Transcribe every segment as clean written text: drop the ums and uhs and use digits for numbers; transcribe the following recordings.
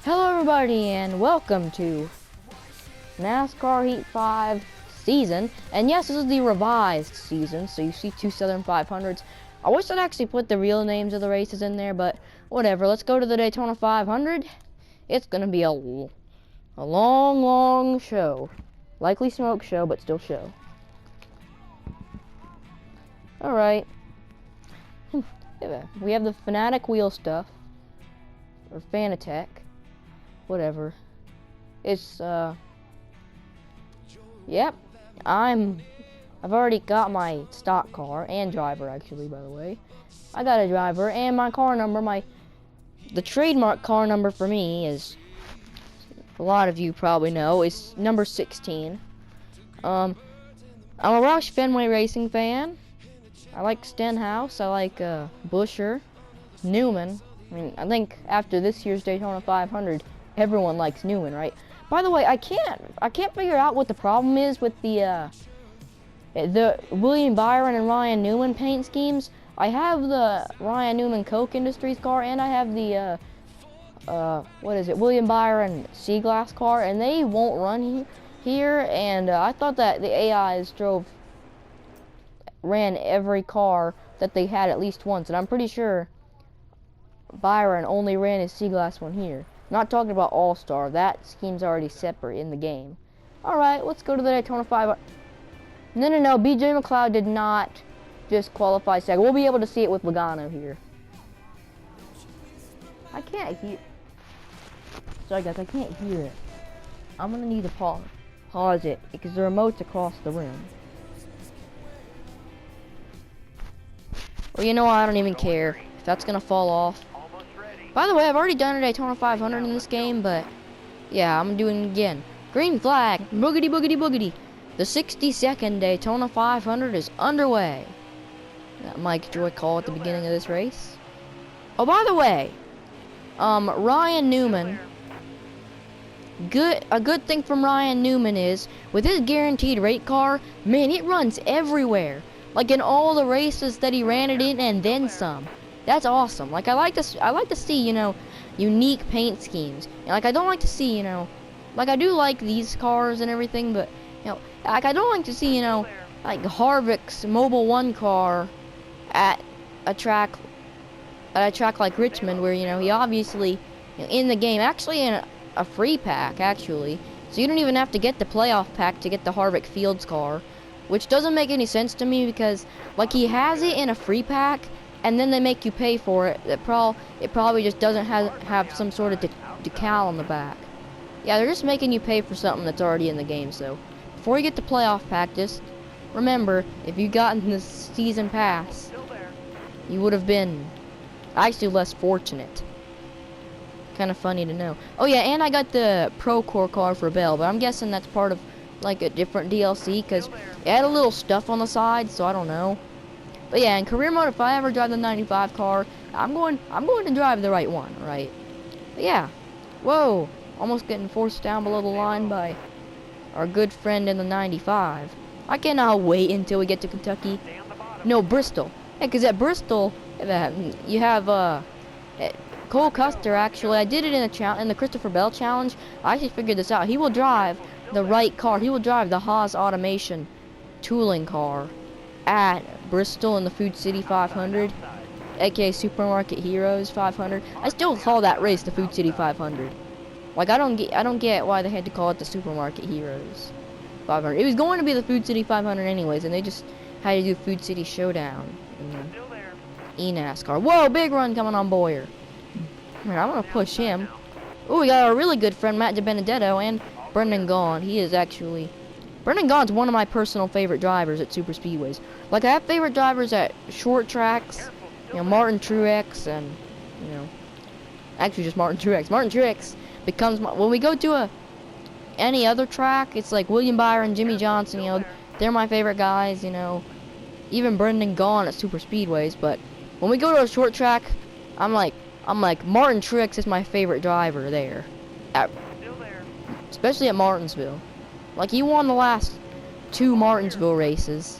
Hello everybody and welcome to NASCAR Heat 5 season. And yes, this is the revised season, so you see two Southern 500s. I wish I'd actually put the real names of the races in there, but whatever. Let's go to the Daytona 500. It's gonna be a long show. Likely smoke show, but still show. Alright. We have the Fanatic wheel stuff. Or Fanatec. Whatever. It's yep. I've already got my stock car and driver, actually, by the way. I got a driver, and my car number, the trademark car number for me is, a lot of you probably know, is number 16. I'm a Roush Fenway Racing fan. I like Stenhouse. I like Busher, Newman. I mean, I think after this year's Daytona 500, everyone likes Newman, right? By the way, I can't figure out what the problem is with the William Byron and Ryan Newman paint schemes. I have the Ryan Newman Coke Industries car, and I have the William Byron Sea Glass car, and they won't run here. And I thought that the AIs ran every car that they had at least once, and I'm pretty sure Byron only ran his Sea Glass one here. Not talking about All-Star. That scheme's already separate in the game. Alright, let's go to the Daytona 5. No. BJ McLeod did not just qualify second. We'll be able to see it with Logano here. I can't hear. Sorry guys, I can't hear it. I'm gonna need to pause it because the remote's across the room. Well, you know what? I don't even care if that's gonna fall off. By the way, I've already done a Daytona 500 in this game, but yeah, I'm doing it again. Green flag, boogity boogity boogity. The 60-second Daytona 500 is underway. That Mike Joy call at the beginning of this race. Oh, by the way, Ryan Newman. A good thing from Ryan Newman is with his guaranteed rate car, man, it runs everywhere. Like in all the races that he ran it in, and then some. That's awesome. Like I like to see, unique paint schemes. Like I don't like to see, like I do like these cars and everything, but like I don't like to see, like Harvick's Mobil 1 car at a track like Richmond, where he obviously in the game, actually in a free pack actually, so you don't even have to get the playoff pack to get the Harvick Fields car, which doesn't make any sense to me because like he has it in a free pack. And then they make you pay for it. It probably just doesn't have some sort of decal on the back. Yeah, they're just making you pay for something that's already in the game. So before you get the playoff pack, just remember, if you gotten the season pass, you would have been actually less fortunate. Kind of funny to know. Oh yeah, and I got the Pro Core car for Bell, but I'm guessing that's part of like a different DLC because it had a little stuff on the side, so I don't know. But yeah, in career mode, if I ever drive the 95 car, I'm going to drive the right one, right? But yeah, whoa, almost getting forced down below the line by our good friend in the 95. I cannot wait until we get to Kentucky. No, Bristol. Yeah, because at Bristol, you have Cole Custer. Actually, I did it in the Christopher Bell Challenge. I actually figured this out. He will drive the right car. He will drive the Haas Automation tooling car at Bristol in the Food City 500, aka Supermarket Heroes 500. I still call that race the Food City 500. Like I don't get why they had to call it the Supermarket Heroes 500. It was going to be the Food City 500 anyways, and they just had to do Food City Showdown in NASCAR. Whoa, big run coming on Boyer. Man, I'm gonna push him. Oh, we got our really good friend Matt DiBenedetto and Brendan Gaughan. He is actually. Brendan Gaughan's one of my personal favorite drivers at super speedways. Like I have favorite drivers at short tracks, Martin Truex, and actually just Martin Truex. Martin Truex becomes when we go to any other track, it's like William Byron, Jimmy Johnson. They're my favorite guys. Even Brendan Gaughan at super speedways. But when we go to a short track, I'm like Martin Truex is my favorite driver there, especially at Martinsville. Like, he won the last 2 Martinsville races,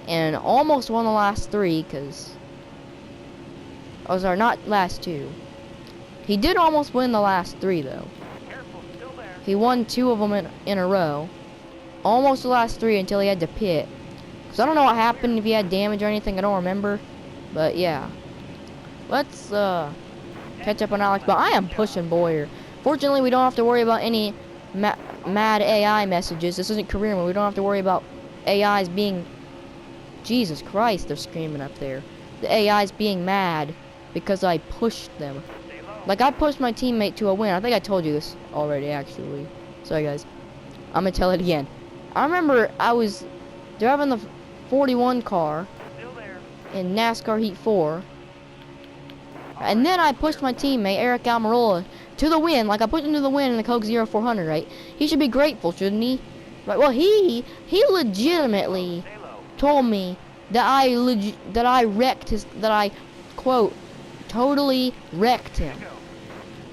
and almost won the last 3, because... Oh, sorry, not last 2. He did almost win the last 3 though. He won 2 of them in a row. Almost the last 3 until he had to pit. Cause I don't know what happened, if he had damage or anything, I don't remember. But yeah. Let's catch up on Alex, but I am pushing Boyer. Fortunately, we don't have to worry about any mad AI messages. This isn't career mode. We don't have to worry about AIs being... Jesus Christ, they're screaming up there. The AIs being mad because I pushed them. Like, I pushed my teammate to a win. I think I told you this already, actually. Sorry, guys. I'm gonna tell it again. I remember I was driving the 41 car in NASCAR Heat 4. And then I pushed my teammate, Eric Almirola, to the win. Like, I pushed him to the win in the Coke 0400, right? He should be grateful, shouldn't he? Right, well, he legitimately told me that I quote, totally wrecked him.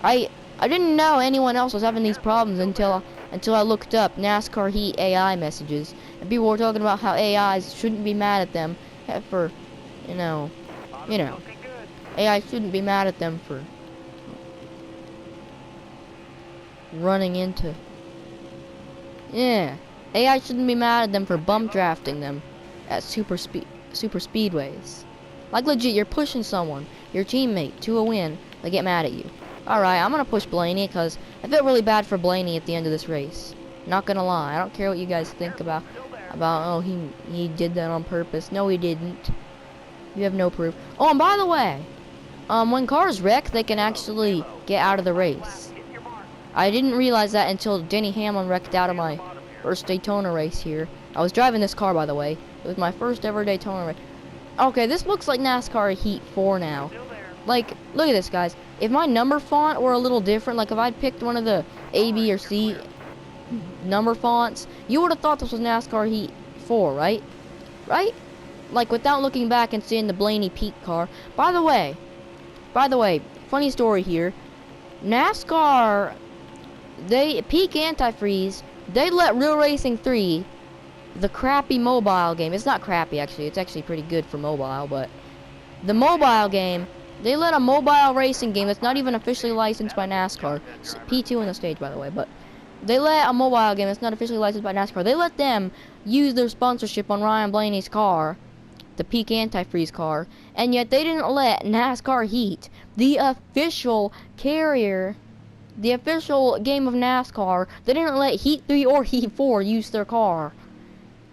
I didn't know anyone else was having these problems until I looked up NASCAR Heat AI messages. And people were talking about how AIs shouldn't be mad at them for, you know. AI shouldn't be mad at them for running into... Yeah. AI shouldn't be mad at them for bump drafting them at super speedways. Like, legit, you're pushing someone, your teammate, to a win. They get mad at you. Alright, I'm gonna push Blaney because I felt really bad for Blaney at the end of this race. Not gonna lie. I don't care what you guys think about oh, he did that on purpose. No, he didn't. You have no proof. Oh, and by the way, when cars wreck, they can actually get out of the race. I didn't realize that until Denny Hamlin wrecked out of my first Daytona race here. I was driving this car, by the way. It was my first ever Daytona race. Okay, this looks like NASCAR Heat 4 now. Like, look at this, guys. If my number font were a little different, like if I'd picked one of the A, B, or C number fonts, you would have thought this was NASCAR Heat 4, right? Right? Like, without looking back and seeing the Blaney Peak car. By the way, funny story here. NASCAR, Peak Antifreeze, they let Real Racing 3, the crappy mobile game, it's not crappy actually, it's actually pretty good for mobile, but the mobile game, they let a mobile racing game that's not even officially licensed by NASCAR, it's P2 in the stage, by the way, but they let a mobile game that's not officially licensed by NASCAR, they let them use their sponsorship on Ryan Blaney's car, the Peak Antifreeze car, and yet they didn't let NASCAR Heat, the official carrier, the official game of NASCAR, they didn't let Heat 3 or Heat 4 use their car.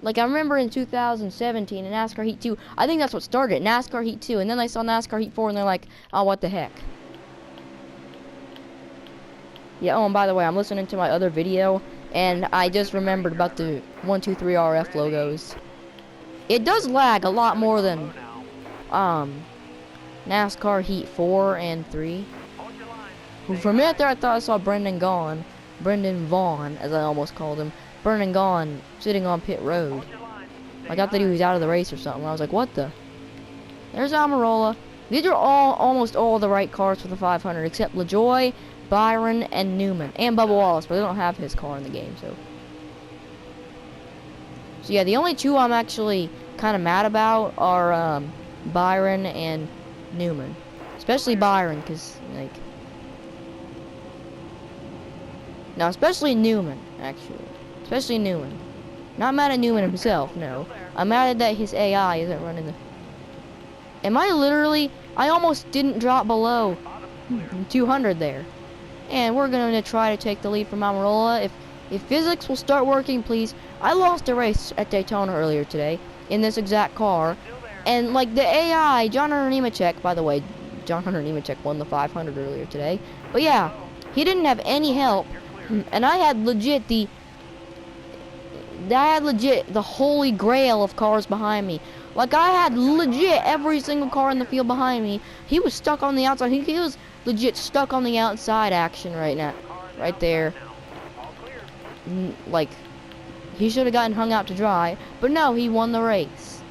Like, I remember in 2017 in NASCAR Heat 2, I think that's what started, NASCAR Heat 2, and then they saw NASCAR Heat 4 and they're like, oh, what the heck. Yeah, oh, and by the way, I'm listening to my other video, and I just remembered about the 123 RF logos. It does lag a lot more than NASCAR Heat 4 and 3. For a minute there, I thought I saw Brendan Vaughn, as I almost called him, Brendan Gaughan, sitting on pit road. I got that he was out of the race or something. I was like, what the? There's Almirola. These are almost all the right cars for the 500, except LaJoy, Byron, and Newman, and Bubba Wallace, but they don't have his car in the game, so. So yeah, the only two I'm actually kind of mad about are Byron and Newman, especially Byron, because like. Now, especially Newman, actually. Especially Newman. Not mad at Newman himself, no. I'm mad at that his AI isn't running the... I almost didn't drop below 200 there. And we're going to try to take the lead from Almirola. If physics will start working, please. I lost a race at Daytona earlier today in this exact car. And, like, the AI, John Hunter Nemechek, by the way, John Hunter Nemechek won the 500 earlier today. But, yeah, he didn't have any help. And I had legit the holy grail of cars behind me. Like, I had legit every single car in the field behind me. He was stuck on the outside. He was legit stuck on the outside action right now. Right there. Like, he should have gotten hung out to dry. But no, he won the race.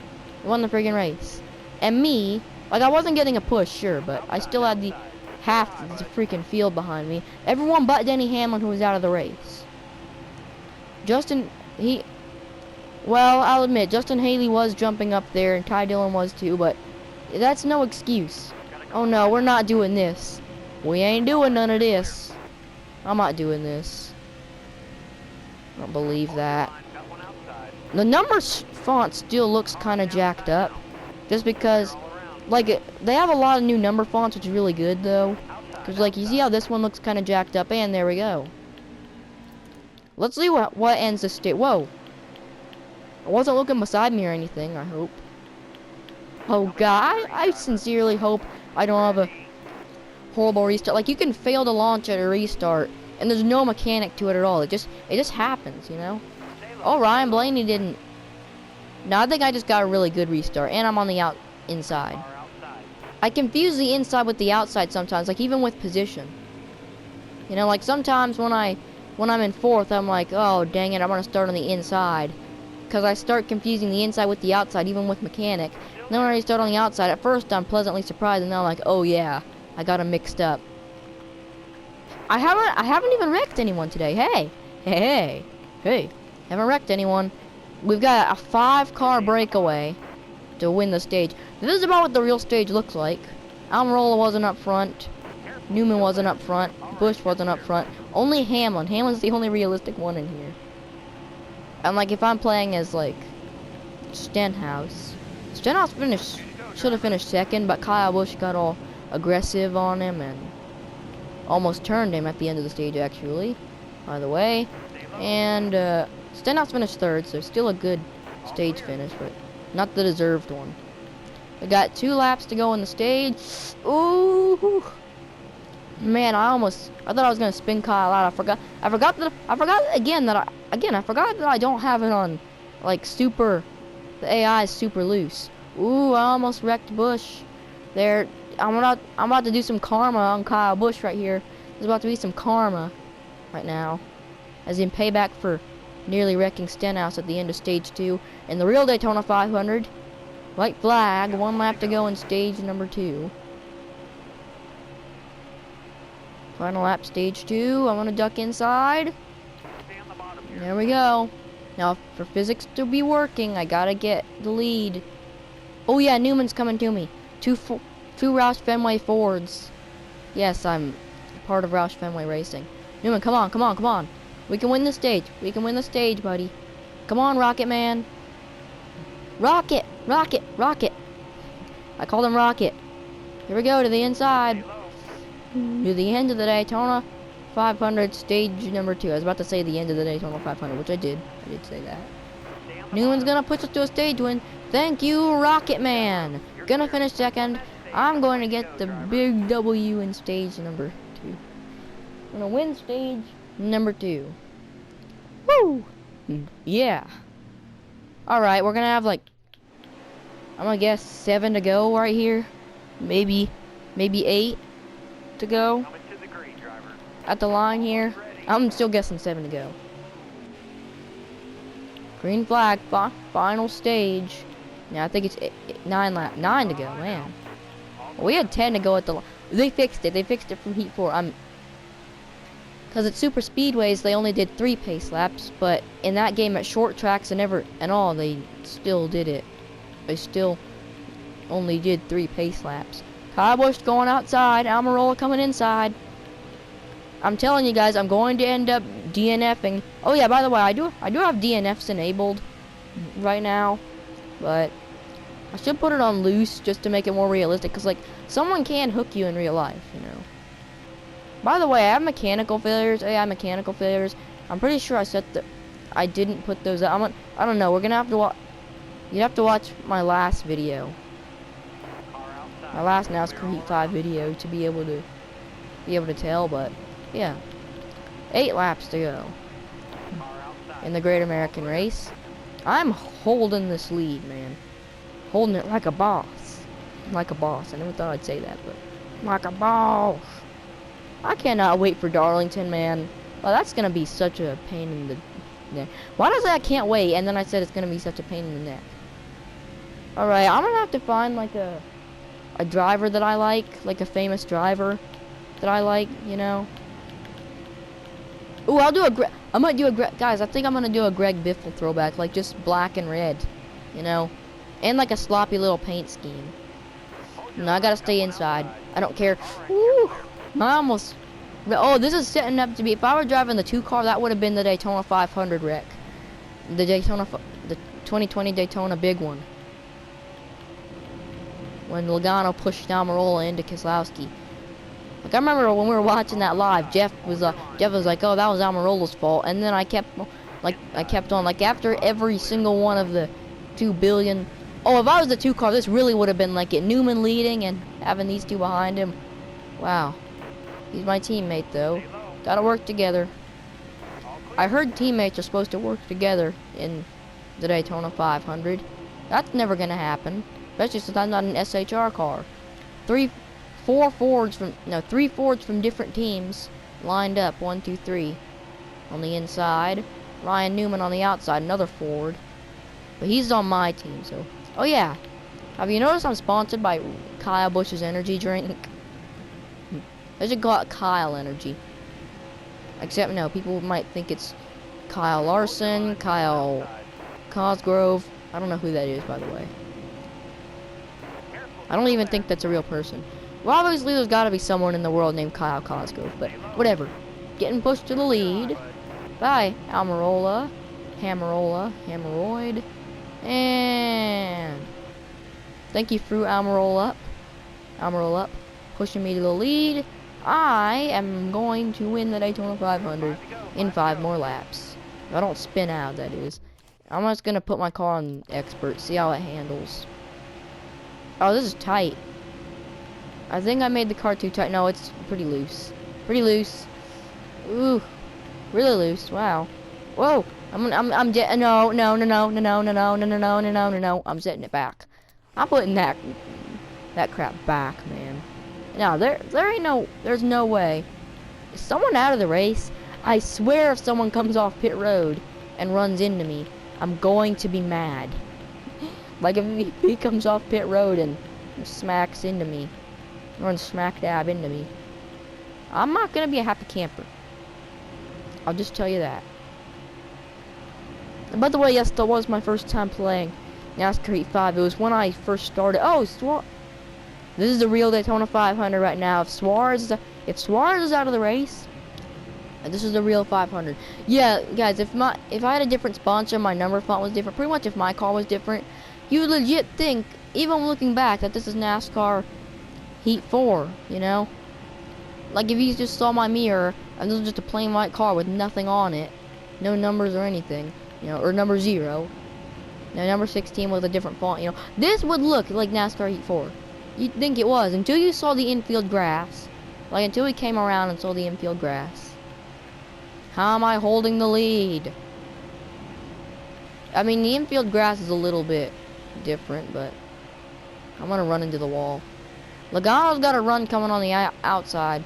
He won the friggin' race. And me, like, I wasn't getting a push, sure, but I still had the half of the freaking field behind me. Everyone but Denny Hamlin, who was out of the race. Well, I'll admit, Justin Haley was jumping up there, and Ty Dillon was too, but that's no excuse. Oh no, we're not doing this. We ain't doing none of this. I'm not doing this. I don't believe that. The numbers font still looks kind of jacked up. Just because, like, they have a lot of new number fonts, which is really good, though. Because, like, you see how this one looks kind of jacked up? And there we go. Let's see what ends the state. Whoa. I wasn't looking beside me or anything, I hope. Oh, God. I sincerely hope I don't have a horrible restart. Like, you can fail to launch at a restart, and there's no mechanic to it at all. It just happens, you know? Oh, Ryan Blaney didn't. No, I think I just got a really good restart, and I'm on the inside. I confuse the inside with the outside sometimes, like even with position. You know, like sometimes when I'm in fourth, I'm like, oh dang it, I'm gonna start on the inside, because I start confusing the inside with the outside, even with mechanic. And then when I start on the outside, at first I'm pleasantly surprised, and then I'm like, oh yeah, I got them mixed up. I haven't even wrecked anyone today. Hey, haven't wrecked anyone. We've got a 5-car breakaway to win the stage. This is about what the real stage looks like. Almirola wasn't up front. Newman wasn't up front. Busch wasn't up front. Only Hamlin. Hamlin's the only realistic one in here. And like if I'm playing as like Stenhouse should have finished second, but Kyle Busch got all aggressive on him and almost turned him at the end of the stage actually. By the way. And Stenhouse finished third, so still a good stage finish, but not the deserved one. We got 2 laps to go in the stage. Ooh, man! I thought I was gonna spin Kyle out. I forgot that I don't have it on like super. The AI is super loose. Ooh, I almost wrecked Busch. There, I'm about to do some karma on Kyle Busch right here. There's about to be some karma right now, as in payback for nearly wrecking Stenhouse at the end of stage 2 in the real Daytona 500. White flag, 1 lap to go in stage number 2. Final lap, stage 2. I want to duck inside. There we go. Now, for physics to be working, I gotta get the lead. Oh yeah, Newman's coming to me. Two Roush Fenway Fords. Yes, I'm part of Roush Fenway Racing. Newman, come on. We can win the stage. We can win the stage, buddy. Come on, Rocket Man. Rocket. I called him Rocket. Here we go to the inside. To the end of the Daytona 500 stage number 2. I was about to say the end of the Daytona 500, which I did. I did say that. Newman's gonna push us to a stage win. Thank you, Rocket Man. Gonna finish second. I'm going to get the big W in stage number 2. I'm gonna win stage number 2. Woo! Yeah. Alright, we're gonna have like, I'm gonna guess 7 to go right here. Maybe 8 to go. At the line here. I'm still guessing 7 to go. Green flag, final stage. Now I think it's 9 to go, man. We had 10 to go at the line. They fixed it. They fixed it from Heat 4. Because at super speedways they only did 3 pace laps, but in that game at short tracks and all they still did it. They still only did 3 pace laps. Kyle Busch going outside, Almirola coming inside. I'm telling you guys, I'm going to end up DNFing. Oh yeah, by the way, I do have DNFs enabled right now, but I should put it on loose just to make it more realistic, because like someone can hook you in real life, you know. By the way, I have mechanical failures. AI mechanical failures. I'm pretty sure I didn't put those out. I don't know. We're gonna have to watch. You have to watch my last video. My last NASCAR Heat 5 video to be able to tell. But yeah, 8 laps to go in the Great American Race. I'm holding this lead, man. Holding it like a boss. Like a boss. I never thought I'd say that, but like a boss. I cannot wait for Darlington, man. Well, that's gonna be such a pain in the neck. Why does I can't wait, and then I said it's gonna be such a pain in the neck? Alright, I'm gonna have to find like a driver that I like a famous driver that I like, you know. Ooh, guys, I think I'm gonna do a Greg Biffle throwback, like just black and red, you know, and like a sloppy little paint scheme. No, I gotta stay inside. I don't care. Woo! I almost. Oh, this is setting up to be. If I were driving the 2 car, that would have been the Daytona 500 wreck. The the 2020 Daytona big one. When Logano pushed Almirola into Keselowski. Like I remember when we were watching that live, Jeff was like, "Oh, that was Almirola's fault," and then I kept on like after every single one of the 2 billion. Oh, if I was the 2 car, this really would have been like it. Newman leading and having these 2 behind him. Wow, he's my teammate though. Gotta work together. I heard teammates are supposed to work together in the Daytona 500. That's never gonna happen, especially since I'm not an SHR car. 3 Fords from different teams lined up. 1, 2, 3 on the inside. Ryan Newman on the outside, another Ford, but he's on my team. So, oh yeah, have you noticed I'm sponsored by Kyle Busch's energy drink? I should call it Kyle Energy. Except no, people might think it's Kyle Larson, Kyle Cosgrove. I don't know who that is, by the way. I don't even think that's a real person. Well, obviously there's got to be someone in the world named Kyle Cosgrove, but whatever. Getting pushed to the lead by Almirola, Hammeroid, and thank you, through Almirola up, pushing me to the lead. I am going to win the Daytona 500 in 5 more laps. If I don't spin out, that is. I'm just gonna put my car on expert, see how it handles. Oh, this is tight. I think I made the car too tight. No, it's pretty loose. Pretty loose. Ooh, really loose. Wow. Whoa. I'm no. I'm setting it back. I'm putting that crap back, man. No, there's no way. Is someone out of the race? I swear if someone comes off pit road and runs into me, I'm going to be mad. Like if he comes off pit road and smacks into me. Runs smack dab into me. I'm not gonna be a happy camper. I'll just tell you that. And by the way, yes, that was my first time playing NASCAR Heat 5. It was when I first started. Oh, this is the real Daytona 500 right now. If Suarez is out of the race, this is the real 500. Yeah, guys, if I had a different sponsor, my number font was different. Pretty much, if my car was different, you would legit think, even looking back, that this is NASCAR Heat 4, you know? Like if you just saw my mirror and this was just a plain white car with nothing on it, no numbers or anything, you know, or number 0. Now number 16 with a different font, you know. This would look like NASCAR Heat 4. You'd think it was until you saw the infield grass. Like until we came around and saw the infield grass. How am I holding the lead? I mean, the infield grass is a little bit different, but I'm gonna run into the wall. Logano's got a run coming on the outside.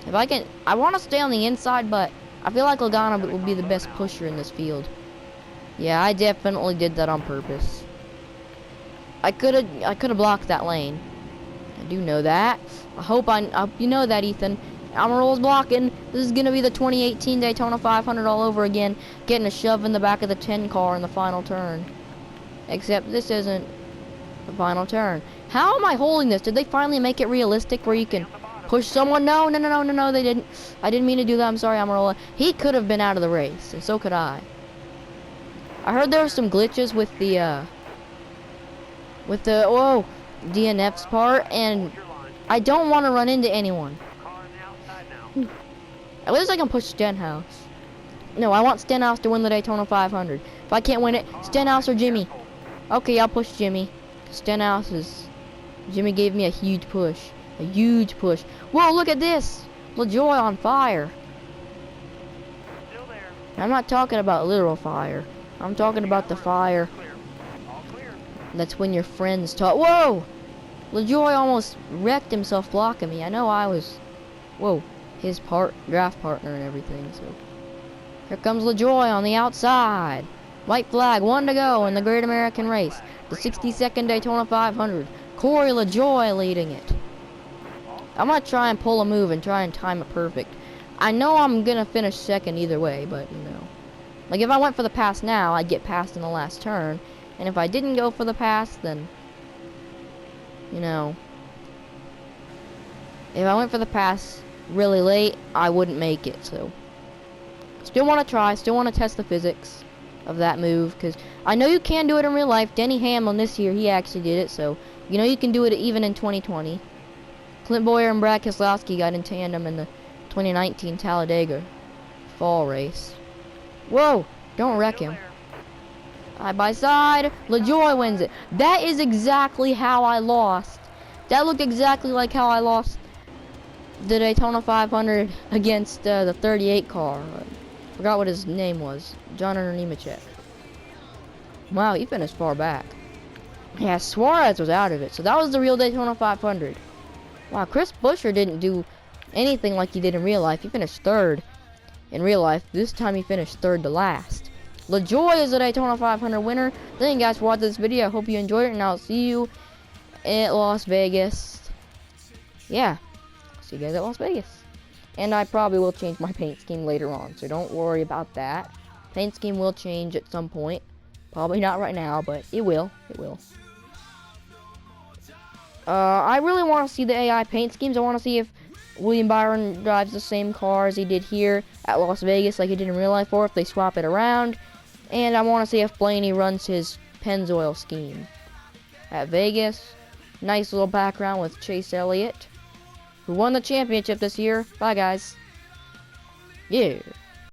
If I want to stay on the inside, but I feel like Logano will be the best pusher in this field. Yeah, I definitely did that on purpose. I could have blocked that lane. I do know that. I hope you know that, Ethan. Almirola's blocking. This is gonna be the 2018 Daytona 500 all over again. Getting a shove in the back of the 10 car in the final turn. Except this isn't the final turn. How am I holding this? Did they finally make it realistic where you can push someone? No, they didn't. I didn't mean to do that. I'm sorry, Almirola. He could have been out of the race, and so could I. I heard there were some glitches with the DNF's part, and I don't want to run into anyone. At least I can push Stenhouse. No, I want Stenhouse to win the Daytona 500. If I can't win it, Stenhouse or Jimmy. Okay, I'll push Jimmy. Jimmy gave me a huge push. A huge push. Whoa, look at this! LaJoy on fire. I'm not talking about literal fire. I'm talking about the fire. That's when your friends talk. Whoa! LaJoy almost wrecked himself blocking me. I know I was... Whoa. His draft partner and everything, so... Here comes LaJoy on the outside. White flag, 1 to go in the Great American Race. The 62nd Daytona 500. Corey LaJoy leading it. I'm gonna try and pull a move and try and time it perfect. I know I'm gonna finish second either way, but, you know. Like, if I went for the pass now, I'd get passed in the last turn. And if I didn't go for the pass, then... You know... If I went for the pass really late, I wouldn't make it. So, still want to try. Still want to test the physics of that move, because I know you can do it in real life. Denny Hamlin this year, he actually did it. So, you know you can do it even in 2020. Clint Boyer and Brad Keselowski got in tandem in the 2019 Talladega fall race. Whoa! Don't wreck him. Side by side, LaJoy wins it. That is exactly how I lost. That looked exactly like how I lost the Daytona 500 against the 38 car. Forgot what his name was. John Nemechek. Wow, he finished far back. Yeah, Suarez was out of it. So that was the real Daytona 500. Wow, Chris Buescher didn't do anything like he did in real life. He finished third in real life. This time he finished third to last. LaJoy is the Daytona 500 winner. Thank you guys for watching this video. I hope you enjoyed it, and I'll see you at Las Vegas. Yeah, see you guys at Las Vegas. And I probably will change my paint scheme later on, so don't worry about that. Paint scheme will change at some point. Probably not right now, but it will. It will. I really want to see the AI paint schemes. I want to see if William Byron drives the same car as he did here at Las Vegas like he did in real life, or if they swap it around. And I want to see if Blaney runs his Pennzoil scheme at Vegas. Nice little background with Chase Elliott, who won the championship this year. Bye, guys. Yeah.